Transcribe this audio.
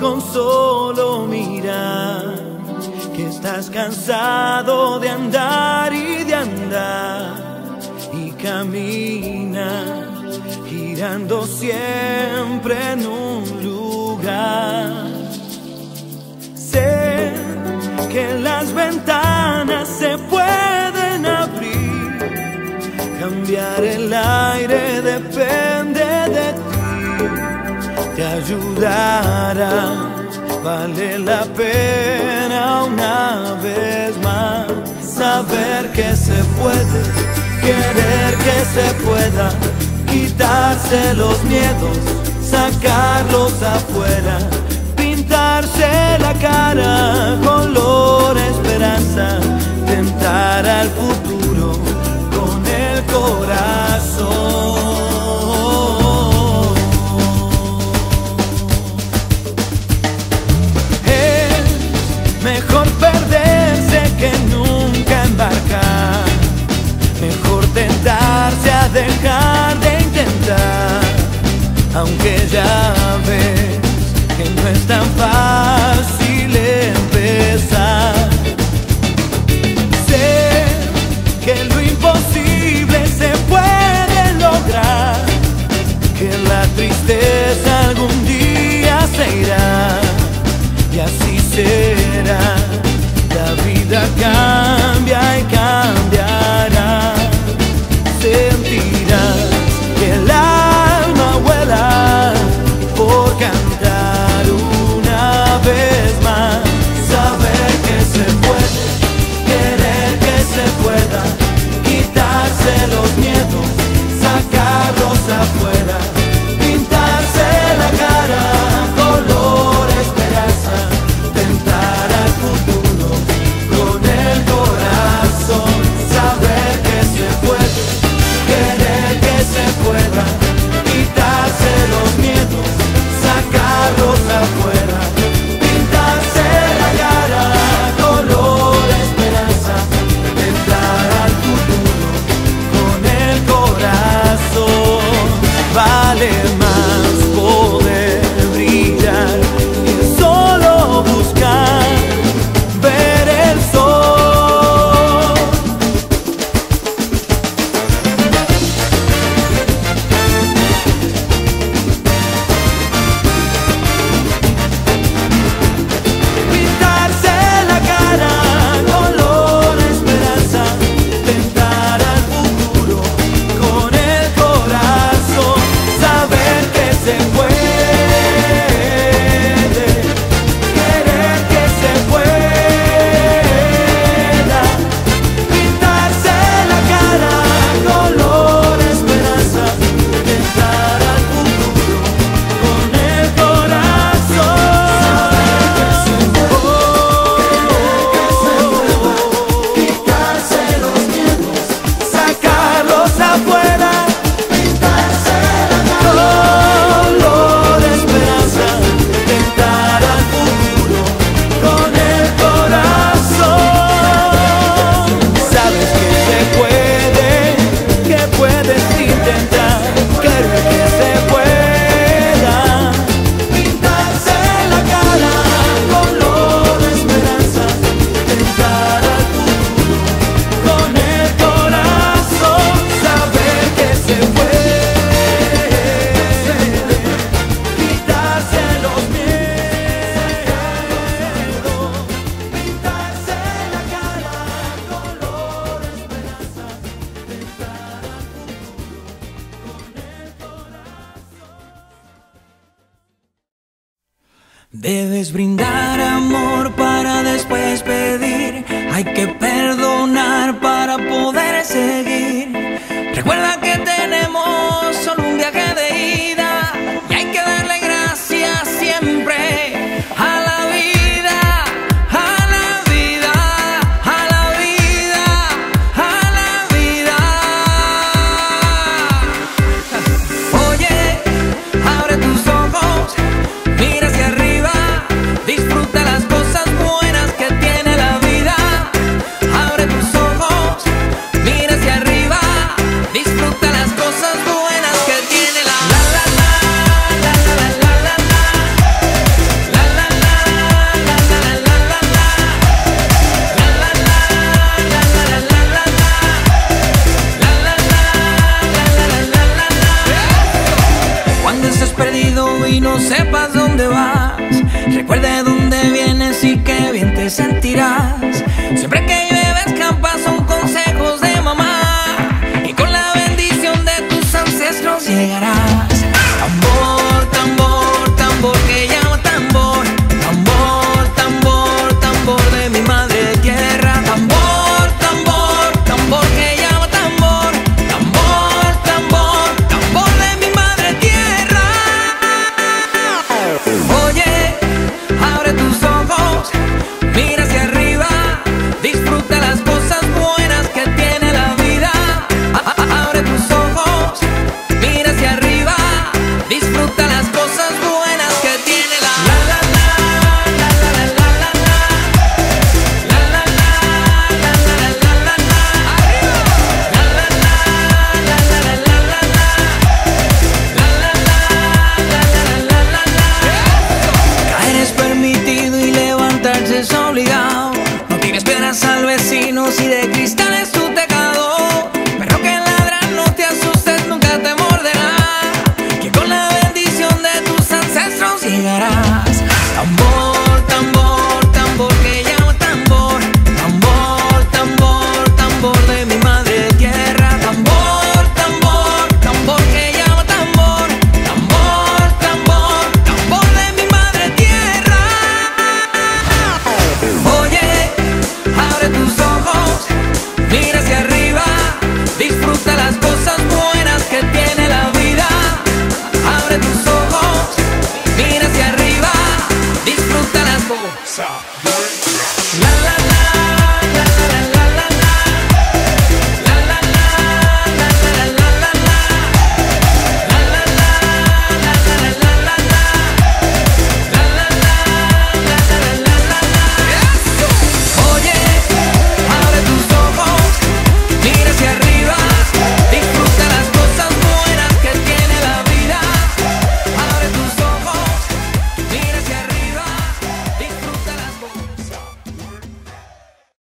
con solo mirar que estás cansado de andar y de andar, y camina girando siempre en un lugar. Sé que las ventanas se pueden abrir, cambiar el aire depende de ti, te ayudará. Vale la pena una vez más saber que se puede, querer que se pueda, quitarse los miedos, sacarlos afuera, pintarse la cara color esperanza, tentar al futuro con el corazón. Mejor perderse que nunca embarcar, mejor tentarse a dejar de intentar, aunque ya ves que no es tan fácil empezar. Sé que lo imposible se puede lograr, que la tristeza algún día se irá, y así será. La vida cambia y cambiará. Sentirás que el alma vuela por cantar una vez más. Saber que se puede, querer que se pueda, quitarse los miedos, sacarlos afuera, pintarse la cara color esperanza, tentar al futuro con el corazón. Saber que se puede, querer que se pueda, quitarse los miedos, sacarlos afuera, pintarse la cara color esperanza, tentar al futuro con el corazón. Vale más poder brillar que solo buscar ver el sol. Pintarse la cara color esperanza, tentar al futuro con el corazón. Saber que se puede, querer que se pueda, pintarse la cara color esperanza, tentar al futuro con el corazón. Quitarse los miedos, sacarlos afuera, pintarse la cara color esperanza, tentar al futuro con el corazón. Sabes que se puede, que puedes intentar, querer que se pueda, pintarse la cara color esperanza, tentar al futuro con el corazón. Saber que se puede, quitarse los miedos, pintarse la cara color esperanza, tentar al futuro con el corazón. Debes brindar amor para después pedir. Hay que perdonar para poder seguir. Recuerda que tenemos solo un viaje de ida y hay que darle gracias siempre a la vida, a la vida, a la vida, a la vida. Oye, abre tus ojos, mira hacia arriba, disfruta las cosas buenas que tiene la vida. Abre tus ojos, mira hacia arriba, disfruta La